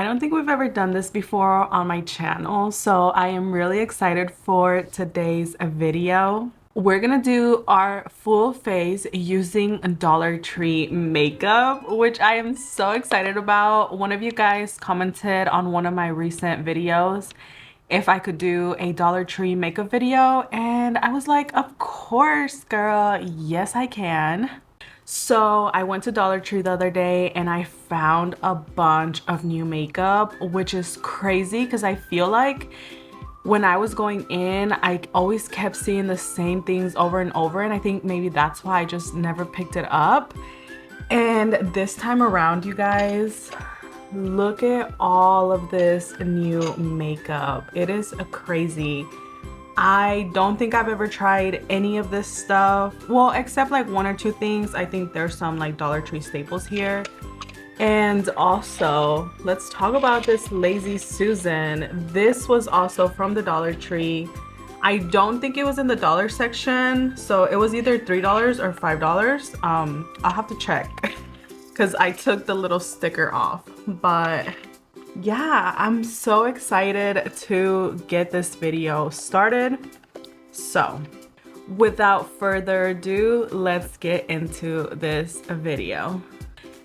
don't think we've ever done this before on my channel, so I am really excited for today's video. We're gonna do our full face using Dollar Tree makeup, which I am so excited about. One of you guys commented on one of my recent videos if I could do a Dollar Tree makeup video, and I was like, of course, girl, yes I can. So I went to Dollar Tree the other day and I found a bunch of new makeup, which is crazy because I feel like when I was going in, I always kept seeing the same things over and over, and I think maybe that's why I just never picked it up. And this time around, you guys, look at all of this new makeup. It is crazy. I don't think I've ever tried any of this stuff. Well, except like one or two things. I think there's some like Dollar Tree staples here. And also, let's talk about this Lazy Susan. This was also from the Dollar Tree. I don't think it was in the dollar section. So it was either $3 or $5. I'll have to check because I took the little sticker off. But yeah, I'm so excited to get this video started. So without further ado, let's get into this video.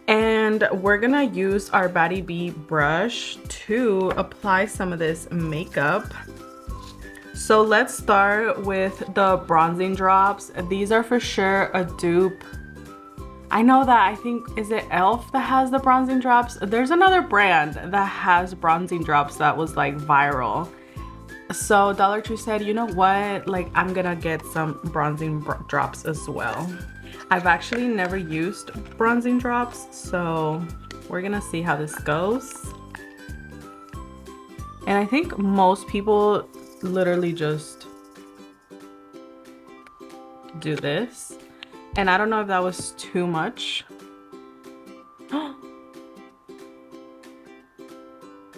And we're gonna use our Batty Bee brush to apply some of this makeup. So let's start with the bronzing drops. These are for sure a dupe. I know that, I think, is it e.l.f. that has the bronzing drops? There's another brand that has bronzing drops that was like viral. So Dollar Tree said, you know what, like I'm gonna get some bronzing drops as well. I've actually never used bronzing drops, so we're gonna see how this goes. And I think most people literally just do this. And I don't know if that was too much.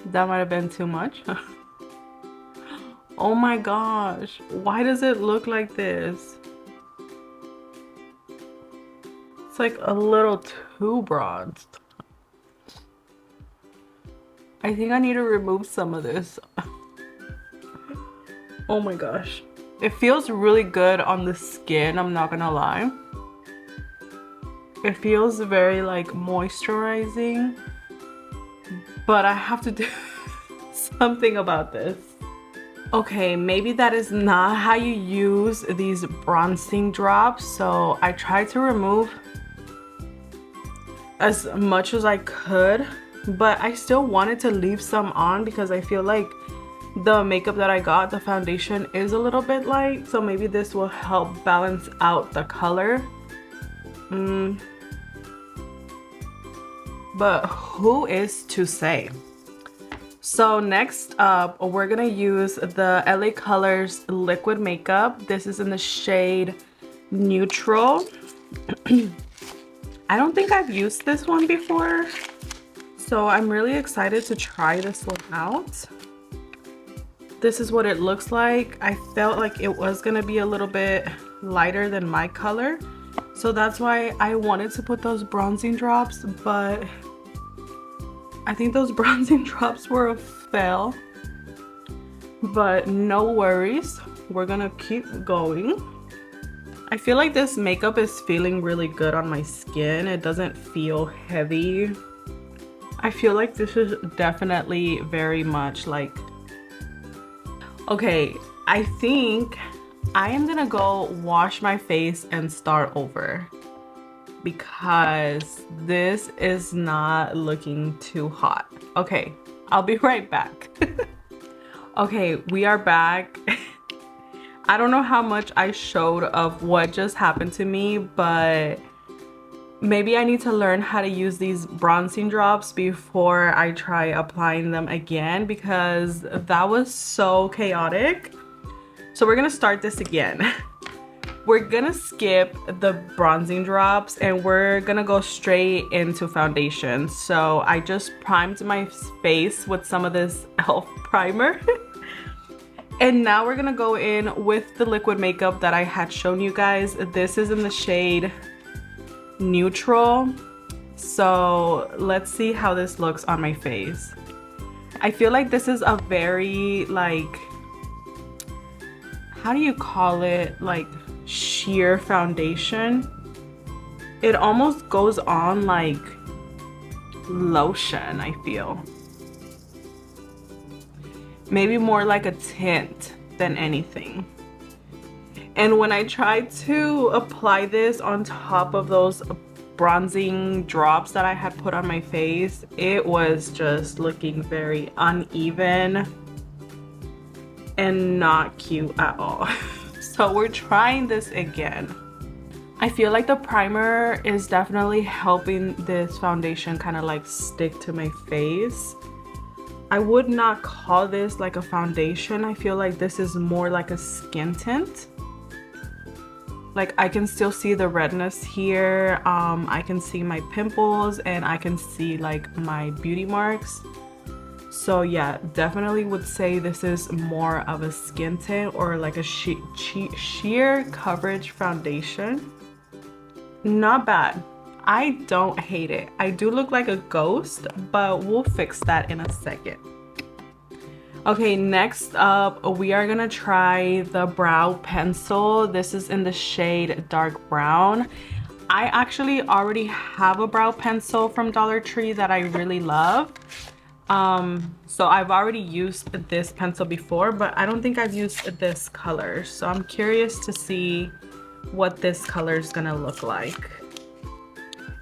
That might have been too much. Oh my gosh, why does it look like this? It's like a little too bronzed. I think I need to remove some of this. Oh my gosh. It feels really good on the skin, I'm not gonna lie. It feels very like moisturizing, but I have to do something about this. Okay, maybe that is not how you use these bronzing drops, so I tried to remove as much as I could, but I still wanted to leave some on because I feel like the makeup that I got, the foundation, is a little bit light, so maybe this will help balance out the color. But who is to say? So next up, we're gonna use the LA Colors liquid makeup. This is in the shade Neutral. I don't think I've used this one before, so I'm really excited to try this one out. This is what it looks like. I felt like it was gonna be a little bit lighter than my color, so that's why I wanted to put those bronzing drops, but I think those bronzing drops were a fail. But no worries, we're gonna keep going. I feel like this makeup is feeling really good on my skin. It doesn't feel heavy. I feel like this is definitely very much like... Okay, I think I am gonna go wash my face and start over because this is not looking too hot. Okay, I'll be right back. Okay, we are back. I don't know how much I showed of what just happened to me, but maybe I need to learn how to use these bronzing drops before I try applying them again because that was so chaotic. So we're gonna start this again. We're gonna skip the bronzing drops and we're gonna go straight into foundation. So I just primed my face with some of this e.l.f. primer. And now we're gonna go in with the liquid makeup that I had shown you guys. This is in the shade Neutral. So let's see how this looks on my face. I feel like this is a very like, how do you call it, like sheer foundation. It almost goes on like lotion, I feel. Maybe more like a tint than anything. And when I tried to apply this on top of those bronzing drops that I had put on my face, it was just looking very uneven and not cute at all. So we're trying this again. I feel like the primer is definitely helping this foundation kind of like stick to my face. I would not call this like a foundation. I feel like this is more like a skin tint. Like I can still see the redness here. I can see my pimples and I can see like my beauty marks. So yeah, definitely would say this is more of a skin tint or like a sheer coverage foundation. Not bad. I don't hate it. I do look like a ghost, but we'll fix that in a second. Okay, next up, we are gonna try the brow pencil. This is in the shade dark brown. I actually already have a brow pencil from Dollar Tree that I really love. So I've already used this pencil before, but I don't think I've used this color. So I'm curious to see what this color is gonna look like.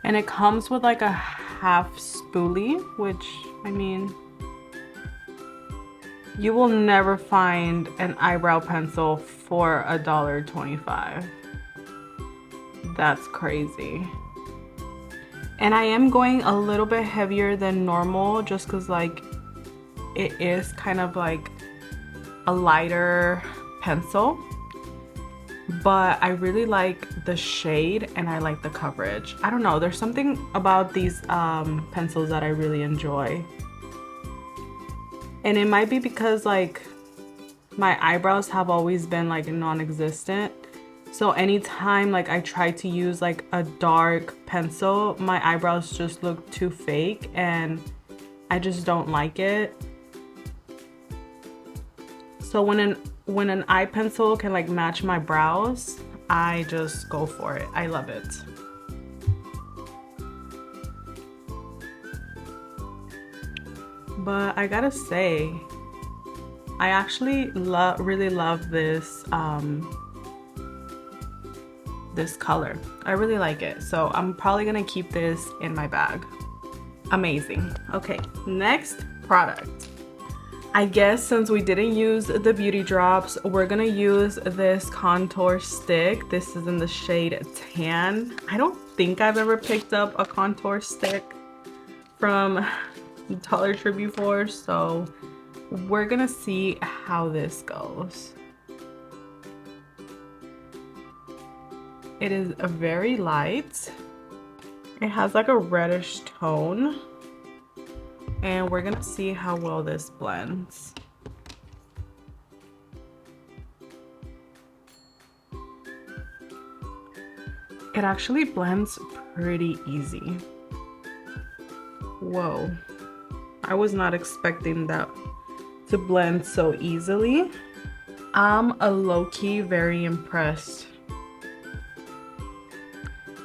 And it comes with like a half spoolie, which, I mean, you will never find an eyebrow pencil for $1.25. That's crazy. And I am going a little bit heavier than normal just because like it is kind of like a lighter pencil. But I really like the shade and I like the coverage. I don't know, there's something about these pencils that I really enjoy. And it might be because like my eyebrows have always been like non-existent. So anytime like I try to use like a dark pencil, my eyebrows just look too fake and I just don't like it. So when an eye pencil can like match my brows, I just go for it. I love it. But I gotta say, I actually really love this this color. I really like it. So I'm probably gonna keep this in my bag. Amazing. Okay, next product. I guess since we didn't use the beauty drops, we're gonna use this contour stick. This is in the shade tan. I don't think I've ever picked up a contour stick from Dollar Tree before, so we're gonna see how this goes. It is very light. It has like a reddish tone. And we're gonna see how well this blends. It actually blends pretty easy. Whoa. I was not expecting that to blend so easily. I'm a low-key very impressed.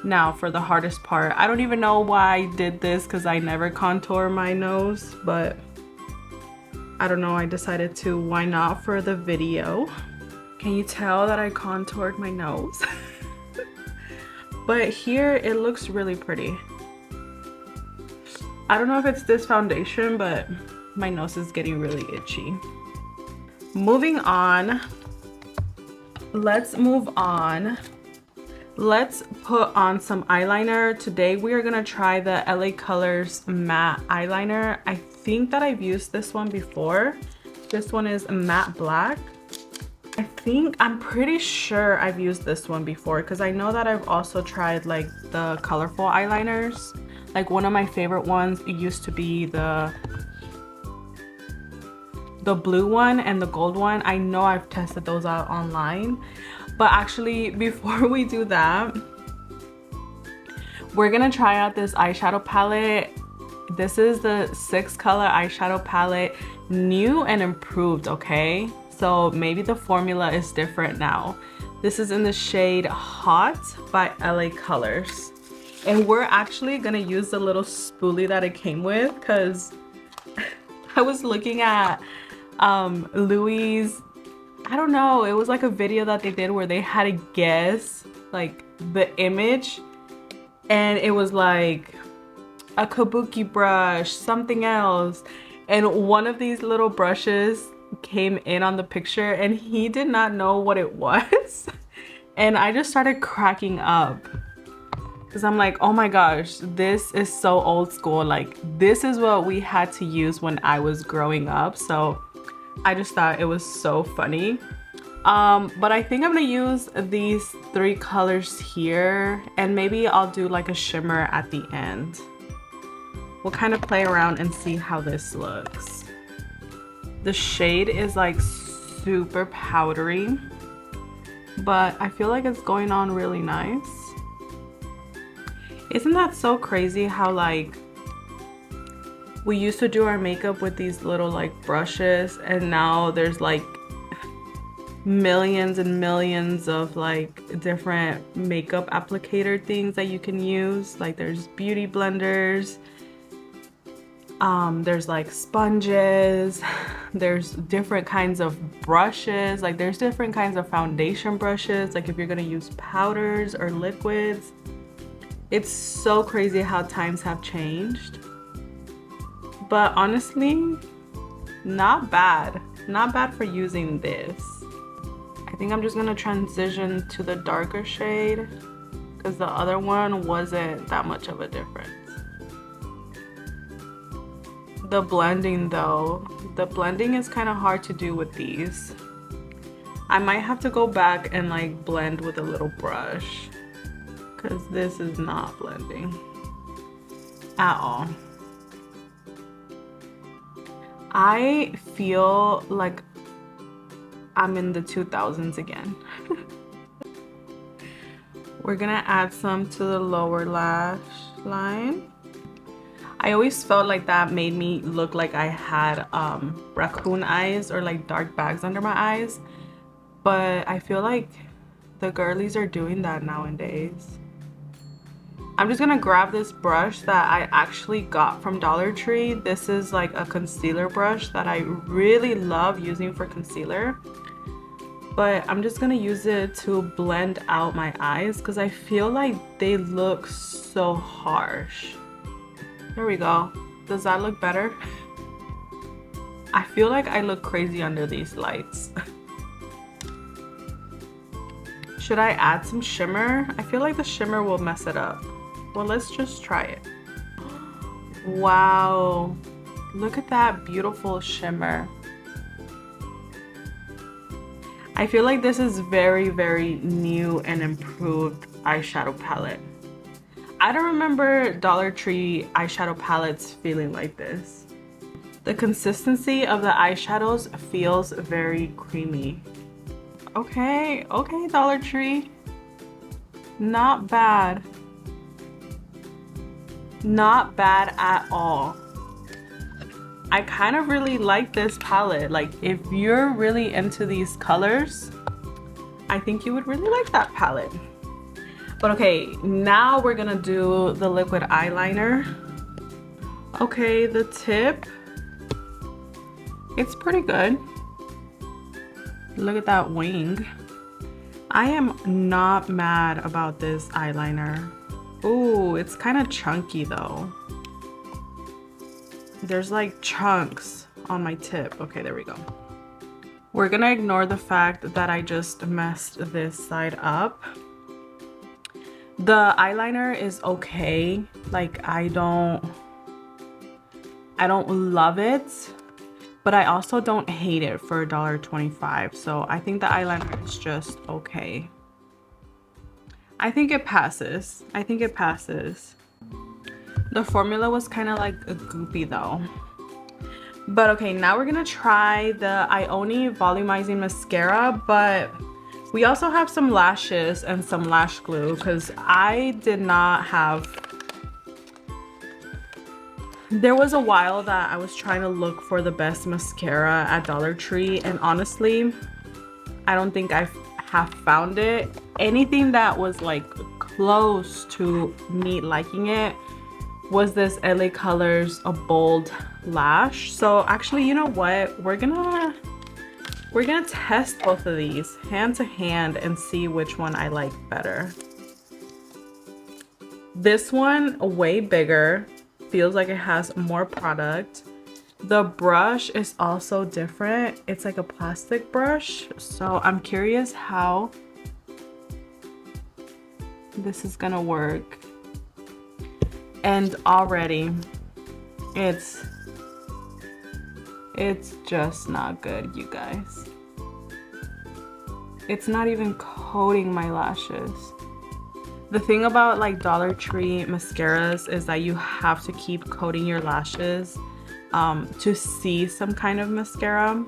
Now for the hardest part. I don't even know why I did this because I never contour my nose, but I don't know, I decided to, why not, for the video. Can you tell that I contoured my nose? But here it looks really pretty. I don't know if it's this foundation, but my nose is getting really itchy. Moving on, let's move on. Let's put on some eyeliner. Today we are gonna try the LA Colors matte eyeliner. I think that I've used this one before. This one is matte black. I'm pretty sure I've used this one before because I know that I've also tried like the colorful eyeliners. Like one of my favorite ones, it used to be the blue one and the gold one. I know I've tested those out online. But actually, before we do that, we're gonna try out this eyeshadow palette. This is the 6 color eyeshadow palette. new and improved, okay? So maybe the formula is different now. This is in the shade Hot by LA Colors. And we're actually gonna use the little spoolie that it came with because I was looking at Louis', I don't know, it was like a video that they did where they had to guess like the image, and it was like a kabuki brush, something else, and one of these little brushes came in on the picture and he did not know what it was. And I just started cracking up because I'm like, oh my gosh, this is so old school. Like, this is what we had to use when I was growing up. So I just thought it was so funny. But I think I'm gonna use these 3 colors here, and maybe I'll do like a shimmer at the end. We'll kind of play around and see how this looks. The shade is like super powdery, but I feel like it's going on really nice. Isn't that so crazy how like we used to do our makeup with these little like brushes, and now there's like millions and millions of like different makeup applicator things that you can use. Like there's beauty blenders, there's like sponges, there's different kinds of brushes, like there's different kinds of foundation brushes, like if you're gonna use powders or liquids. It's so crazy how times have changed. But honestly, not bad for using this. I think I'm just gonna transition to the darker shade because the other one wasn't that much of a difference. The blending though, the blending is kind of hard to do with these. I might have to go back and like blend with a little brush because this is not blending at all. I feel like I'm in the 2000s again. We're gonna add some to the lower lash line. I always felt like that made me look like I had raccoon eyes or like dark bags under my eyes, but I feel like the girlies are doing that nowadays. I'm just gonna grab this brush that I actually got from Dollar Tree. This is like a concealer brush that I really love using for concealer, but I'm just gonna use it to blend out my eyes because I feel like they look so harsh. There we go. Does that look better? I feel like I look crazy under these lights. Should I add some shimmer? I feel like the shimmer will mess it up. Well, let's just try it. Wow, look at that beautiful shimmer. I feel like this is very, very new and improved eyeshadow palette. I don't remember Dollar Tree eyeshadow palettes feeling like this. The consistency of the eyeshadows feels very creamy. Okay, Dollar Tree. Not bad. Not bad at all. I kind of really like this palette. Like if you're really into these colors, I think you would really like that palette. But okay, now we're gonna do the liquid eyeliner. Okay, the tip, it's pretty good. Look at that wing. I am not mad about this eyeliner. Ooh, it's kind of chunky though. There's like chunks on my tip. Okay, there we go. We're gonna ignore the fact that I just messed this side up. The eyeliner is okay. Like I don't love it, but I also don't hate it for $1.25. So I think the eyeliner is just okay. I think it passes. I think it passes. The formula was kind of like a goopy though. But okay, now we're gonna try the Ioni volumizing mascara, but we also have some lashes and some lash glue because I did not have There was a while that I was trying to look for the best mascara at Dollar Tree, and honestly, I don't think I have found it. Anything that was like close to me liking it was this LA Colors a bold lash. So actually, you know what? We're gonna test both of these hand to hand and see which one I like better. This one, way bigger, feels like it has more product. The brush is also different. It's like a plastic brush. So I'm curious how this is gonna work. And already it's just not good, you guys. It's not even coating my lashes. The thing about like Dollar Tree mascaras is that you have to keep coating your lashes to see some kind of mascara.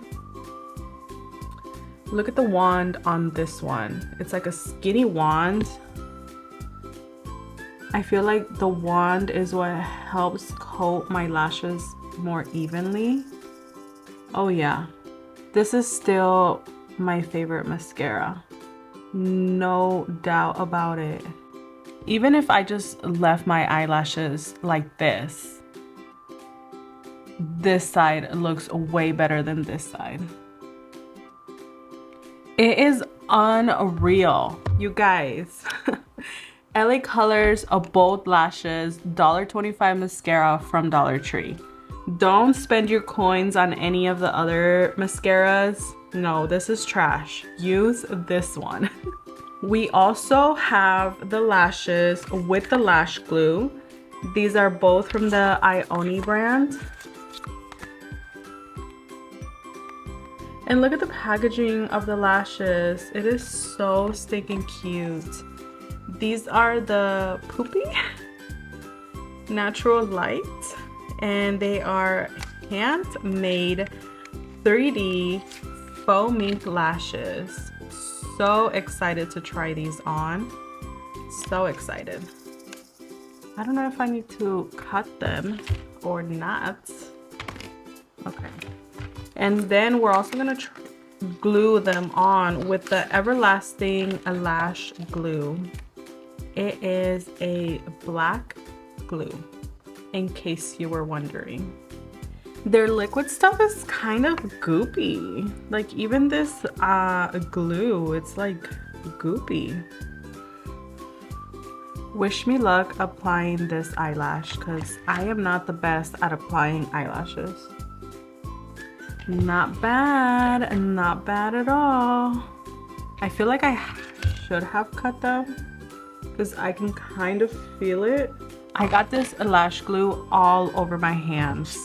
Look at the wand on this one. It's like a skinny wand. I feel like the wand is what helps coat my lashes more evenly. Oh yeah, this is still my favorite mascara. No doubt about it. Even if I just left my eyelashes like this side looks way better than this side. It is unreal, you guys. LA Colors a bold lashes, $1.25 mascara from Dollar Tree. Don't spend your coins on any of the other mascaras. No, this is trash. Use this one. We also have the lashes with the lash glue. These are both from the Eyeliner brand. And look at the packaging of the lashes. It is so stinking cute. These are the Poopy Natural Light, and they are handmade 3D faux mink lashes. So excited to try these on. So excited. I don't know if I need to cut them or not. Okay. And then we're also gonna glue them on with the Everlasting Lash Glue. It is a black glue, in case you were wondering. Their liquid stuff is kind of goopy. Like even this glue, it's like goopy. Wish me luck applying this eyelash, because I am not the best at applying eyelashes. Not bad at all. I feel like I should have cut them because I can kind of feel it. I got this lash glue all over my hands.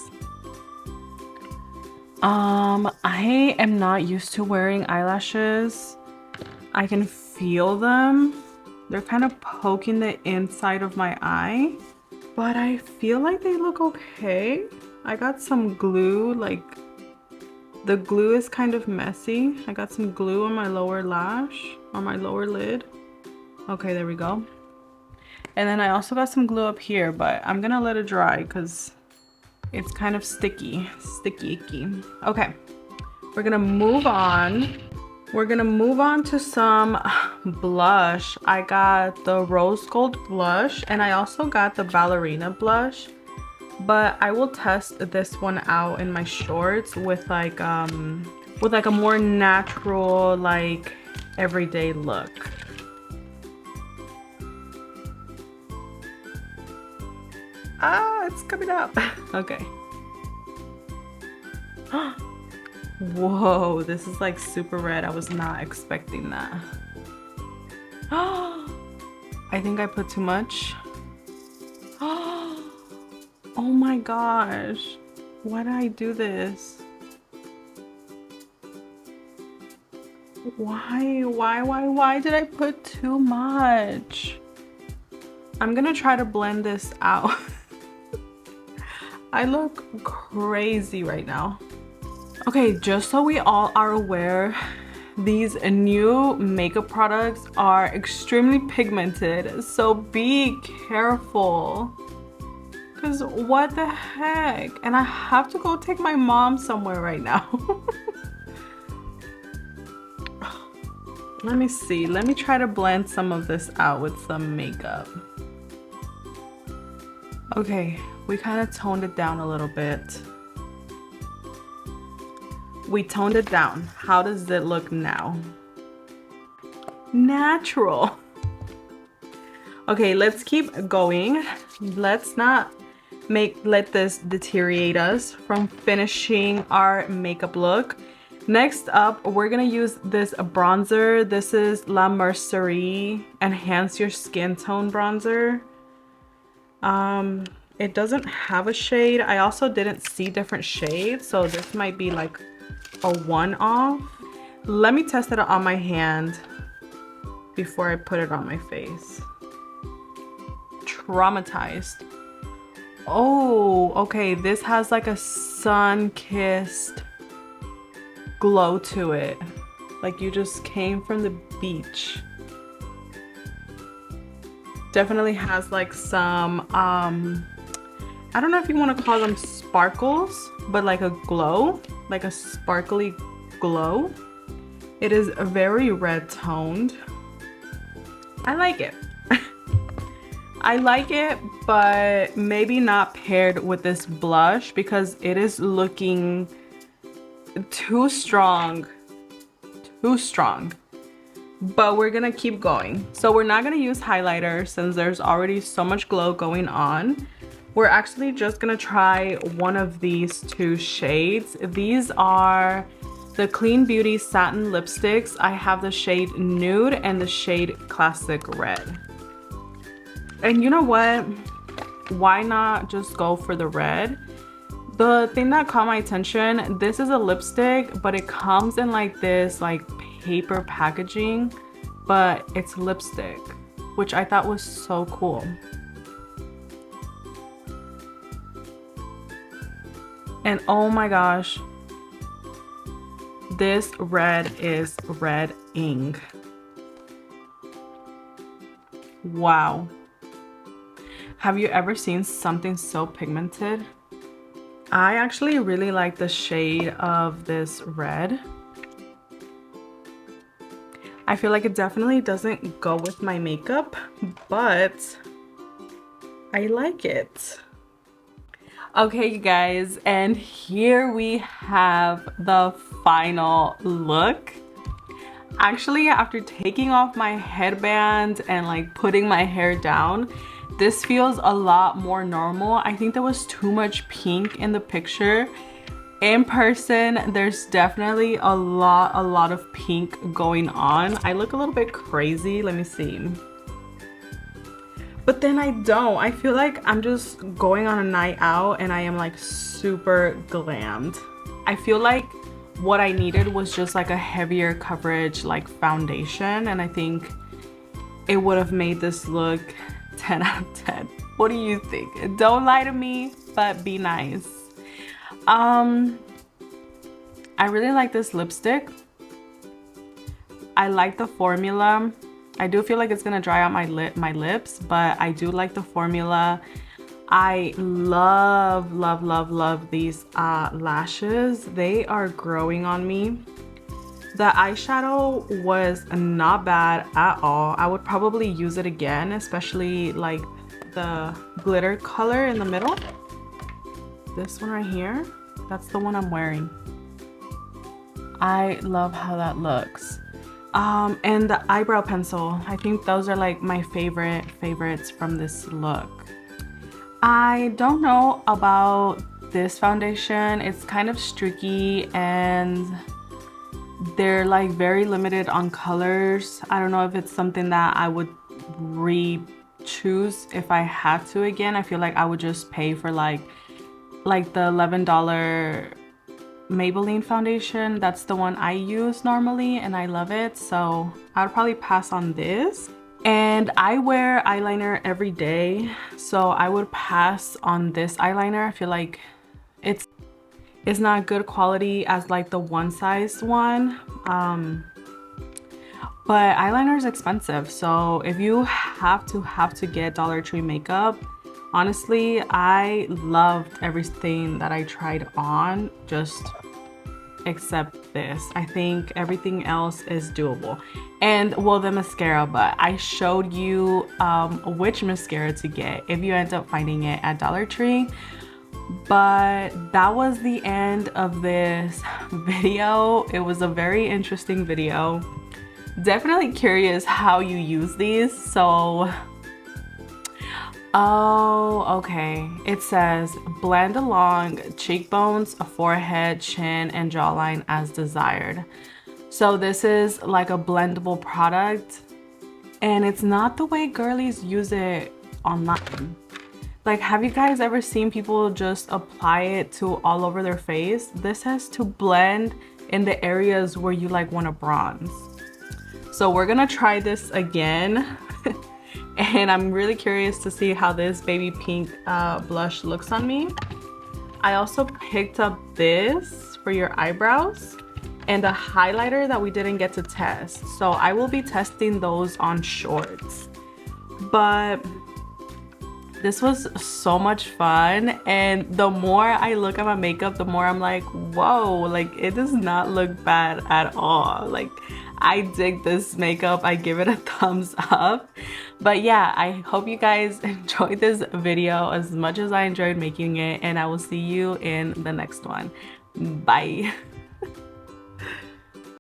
I am not used to wearing eyelashes. I can feel them. They're kind of poking the inside of my eye, but I feel like they look okay. I got some glue, like the glue is kind of messy. I got some glue on my lower lash, on my lower lid. Okay, there we go. And then I also got some glue up here, but I'm gonna let it dry because it's kind of sticky icky. Okay, we're gonna move on. We're gonna move on to some blush. I got the rose gold blush and I also got the ballerina blush, but I will test this one out in my shorts with like a more natural, like everyday look. Ah, it's coming up. Okay. Whoa, this is like super red. I was not expecting that. I think I put too much. Oh my gosh. Why did I do this? Why did I put too much? I'm gonna try to blend this out. I look crazy right now. Okay, just so we all are aware, these new makeup products are extremely pigmented, so be careful. because what the heck? And I have to go take my mom somewhere right now. Let me see. Let me try to blend some of this out with some makeup. Okay, we kind of toned it down a little bit. We toned it down. How does it look now? Natural. Okay, let's keep going. Let's not let this deteriorate us from finishing our makeup look. Next up, we're gonna use this bronzer. This is La Mercerie Enhance Your Skin Tone bronzer. It doesn't have a shade. I also didn't see different shades, so this might be like a one-off. Let me test it on my hand before I put it on my face. Traumatized. Oh, okay, this has like a sun-kissed glow to it, like you just came from the beach. Definitely has like some I don't know if you want to call them sparkles, but like a glow, like a sparkly glow. It is very red toned. I like it. I like it, but maybe not paired with this blush because it is looking too strong, but we're gonna keep going. So we're not gonna use highlighter since there's already so much glow going on. We're actually just gonna try one of these two shades. These are the Clean Beauty Satin Lipsticks. I have the shade Nude and the shade Classic Red. And you know what? Why not just go for the red? The thing that caught my attention, this is a lipstick, but it comes in like this like paper packaging, but it's lipstick, which I thought was so cool. And oh my gosh, this red is red ink. Wow. Have you ever seen something so pigmented? I actually really like the shade of this red. I feel like it definitely doesn't go with my makeup, but I like it. Okay, you guys, and here we have the final look. Actually, after taking off my headband and like putting my hair down, this feels a lot more normal. I think there was too much pink in the picture. In person, there's definitely a lot of pink going on. I look a little bit crazy. Let me see. But then I don't. I feel like I'm just going on a night out and I am like super glammed. I feel like what I needed was just like a heavier coverage like foundation, and I think it would have made this look 10 out of 10. What do you think? Don't lie to me, but be nice. I really like this lipstick. I like the formula. I do feel like it's gonna dry out my lips, but I do like the formula. I love these lashes. They are growing on me. The eyeshadow was not bad at all. I would probably use it again, especially like the glitter color in the middle. This one right here, that's the one I'm wearing. I love how that looks. And the eyebrow pencil, I think those are like my favorites from this look. I don't know about this foundation. It's kind of streaky and they're like very limited on colors. I don't know if it's something that I would re-choose if I had to again. I feel like I would just pay for like the $11 Maybelline foundation. That's the one I use normally and I love it, so I would probably pass on this. And I wear eyeliner every day, so I would pass on this eyeliner. I feel like it's not good quality as like the one size one, but eyeliner is expensive, so if you have to get Dollar Tree makeup, Honestly, I loved everything that I tried on, just except this. I think everything else is doable. And well, the mascara, but I showed you which mascara to get if you end up finding it at Dollar Tree. But that was the end of this video. It was a very interesting video. Definitely curious how you use these. So oh, okay. It says blend along cheekbones, forehead, chin, and jawline as desired. So this is like a blendable product, and it's not the way girlies use it online. Like, have you guys ever seen people just apply it to all over their face? This has to blend in the areas where you like want to bronze. So we're gonna try this again. And I'm really curious to see how this baby pink blush looks on me. I also picked up this for your eyebrows and a highlighter that we didn't get to test. So I will be testing those on shorts. But this was so much fun, and the more I look at my makeup, the more I'm like, whoa, like it does not look bad at all. Like, I dig this makeup. I give it a thumbs up. But yeah, I hope you guys enjoyed this video as much as I enjoyed making it, and I will see you in the next one. Bye.